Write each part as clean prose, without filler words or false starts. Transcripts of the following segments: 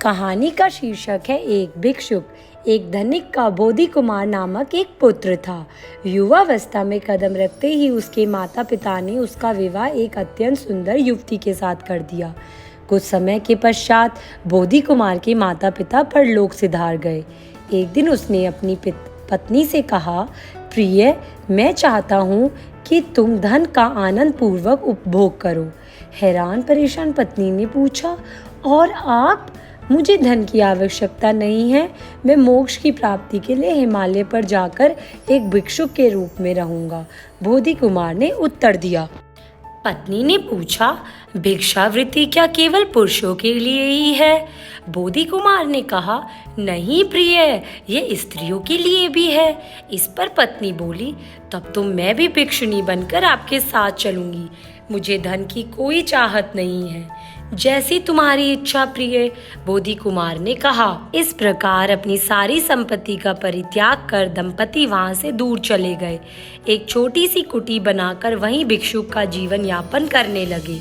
कहानी का शीर्षक है एक भिक्षुक। एक धनिक का बोधि कुमार नामक एक पुत्र था। युवावस्था में कदम रखते ही उसके माता पिता ने उसका विवाह एक अत्यंत सुंदर युवती के साथ कर दिया। कुछ समय के पश्चात बोधि कुमार के माता पिता परलोक सिधार गए। एक दिन उसने अपनी पत्नी से कहा, प्रिय, मैं चाहता हूँ कि तुम धन का आनंद पूर्वक उपभोग करो। हैरान परेशान पत्नी ने पूछा, और आप? मुझे धन की आवश्यकता नहीं है। मैं मोक्ष की प्राप्ति के लिए हिमालय पर जाकर एक भिक्षुक के रूप में रहूंगा, बोधि कुमार ने उत्तर दिया। पत्नी ने पूछा, भिक्षावृत्ति क्या केवल पुरुषों के लिए ही है? बोधि कुमार ने कहा, नहीं प्रिय, ये स्त्रियों के लिए भी है। इस पर पत्नी बोली, तब तो मैं भी भिक्षुणी बनकर आपके साथ चलूंगी। मुझे धन की कोई चाहत नहीं है। जैसी तुम्हारी इच्छा प्रिय, बोधि कुमार ने कहा। इस प्रकार अपनी सारी संपत्ति का परित्याग कर दंपति वहां से दूर चले गए। एक छोटी सी कुटी बनाकर वहीं भिक्षुक का जीवन यापन करने लगे।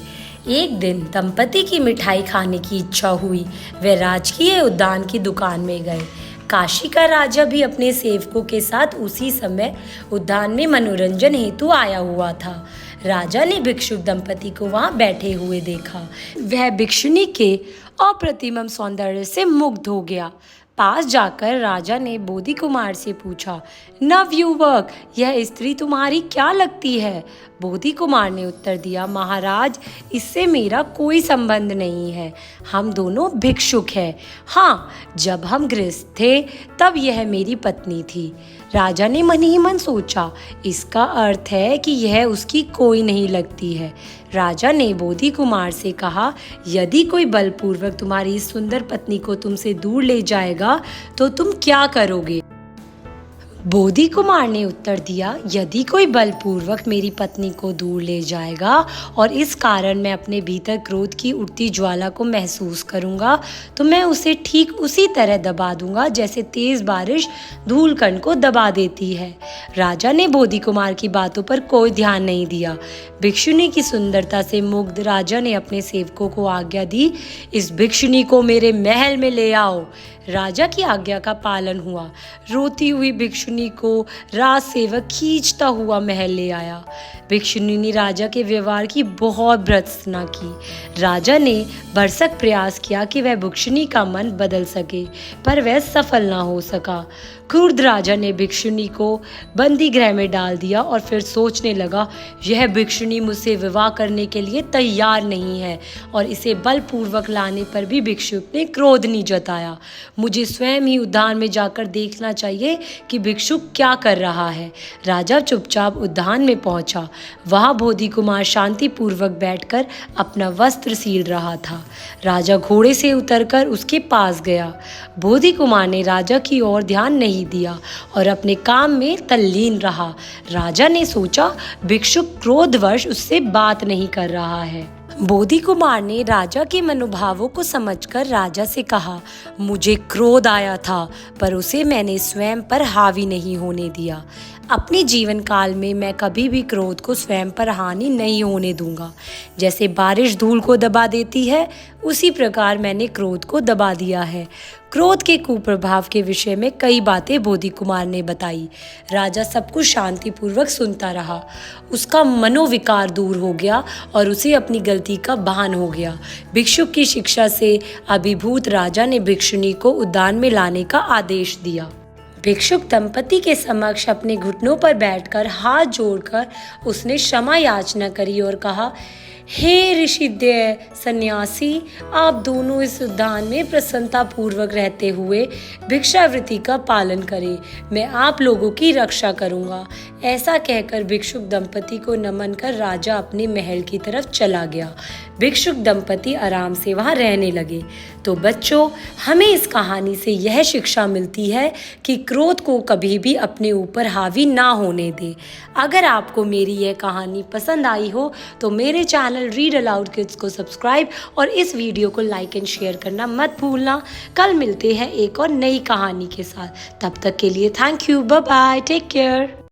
एक दिन दंपति की मिठाई खाने की इच्छा हुई। वे राजकीय उद्यान की दुकान में गए। काशी का राजा भी अपने सेवकों के साथ उसी समय उद्यान में मनोरंजन हेतु आया हुआ था। राजा ने भिक्षुक दंपति को वहां बैठे हुए देखा। वह भिक्षुणी के अप्रतिम सौंदर्य से मुग्ध हो गया। पास जाकर राजा ने बोधि कुमार से पूछा, नवयुवक, यह स्त्री तुम्हारी क्या लगती है? बोधि कुमार ने उत्तर दिया, महाराज, इससे मेरा कोई संबंध नहीं है। हम दोनों भिक्षुक हैं। हाँ, जब हम गृहस्थ थे तब यह मेरी पत्नी थी। राजा ने मन ही मन सोचा, इसका अर्थ है कि यह उसकी कोई नहीं लगती है। राजा ने बोधि कुमार से कहा, यदि कोई बलपूर्वक तुम्हारी इस सुंदर पत्नी को तुमसे दूर ले जाएगा तो तुम क्या करोगे? बोधि कुमार ने उत्तर दिया, यदि कोई बलपूर्वक मेरी पत्नी को दूर ले जाएगा और इस कारण मैं अपने भीतर क्रोध की उठती ज्वाला को महसूस करूंगा, तो मैं उसे ठीक उसी तरह दबा दूंगा जैसे तेज बारिश धूलकण को दबा देती है। राजा ने बोधि कुमार की बातों पर कोई ध्यान नहीं दिया। भिक्षुणी की सुंदरता से मुग्ध राजा ने अपने सेवकों को आज्ञा दी, इस भिक्षुणी को मेरे महल में ले आओ। राजा की आज्ञा का पालन हुआ। रोती हुई भिक्षुणी को राज सेवक खींचता हुआ महल ले आया। भिक्षुणी ने राजा के व्यवहार की बहुत भर्त्सना की। राजा ने भरसक प्रयास किया कि वह भिक्षुणी का मन बदल सके, पर वह सफल ना हो सका। क्रुद्ध राजा ने भिक्षुणी को बंदी गृह में डाल दिया और फिर सोचने लगा, यह भिक्षुणी मुझसे विवाह करने के लिए तैयार नहीं है और इसे बलपूर्वक लाने पर भी भिक्षुक ने क्रोध नहीं जताया। मुझे स्वयं ही उद्यान में जाकर देखना चाहिए कि भिक्षुक क्या कर रहा है। राजा चुपचाप उद्यान में पहुंचा। वहां बोधि कुमार शांतिपूर्वक बैठकर अपना वस्त्र सील रहा था। राजा घोड़े से उतरकर उसके पास गया। बोधि कुमार ने राजा की ओर ध्यान नहीं दिया और अपने काम में तल्लीन रहा। राजा ने सोचा, भिक्षुक क्रोधवश उससे बात नहीं कर रहा है। बोधि कुमार ने राजा के मनोभावों को समझकर राजा से कहा, मुझे क्रोध आया था, पर उसे मैंने स्वयं पर हावी नहीं होने दिया। अपने जीवन काल में मैं कभी भी क्रोध को स्वयं पर हानि नहीं होने दूंगा। जैसे बारिश धूल को दबा देती है, उसी प्रकार मैंने क्रोध को दबा दिया है। क्रोध के कुप्रभाव के विषय में कई बातें बोधि कुमार ने बताई। राजा सब कुछ शांतिपूर्वक सुनता रहा। उसका मनोविकार दूर हो गया और उसे अपनी गलती का भान हो गया। भिक्षुक की शिक्षा से अभिभूत राजा ने भिक्षुणी को उद्यान में लाने का आदेश दिया। भिक्षुक दंपति के समक्ष अपने घुटनों पर बैठकर हाथ जोड़कर उसने क्षमा याचना करी और कहा, हे ऋषिद्वय सन्यासी, आप दोनों इस उद्यान में प्रसन्नता पूर्वक रहते हुए भिक्षावृत्ति का पालन करें। मैं आप लोगों की रक्षा करूंगा। ऐसा कहकर भिक्षुक दंपति को नमन कर राजा अपने महल की तरफ चला गया। भिक्षुक दंपति आराम से वहां रहने लगे। तो बच्चों, हमें इस कहानी से यह शिक्षा मिलती है कि क्रोध को कभी भी अपने ऊपर हावी ना होने दे। अगर आपको मेरी यह कहानी पसंद आई हो तो मेरे चैनल रीड अलाउड किड्स को सब्सक्राइब और इस वीडियो को लाइक एंड शेयर करना मत भूलना। कल मिलते हैं एक और नई कहानी के साथ। तब तक के लिए thank you, bye bye, take care.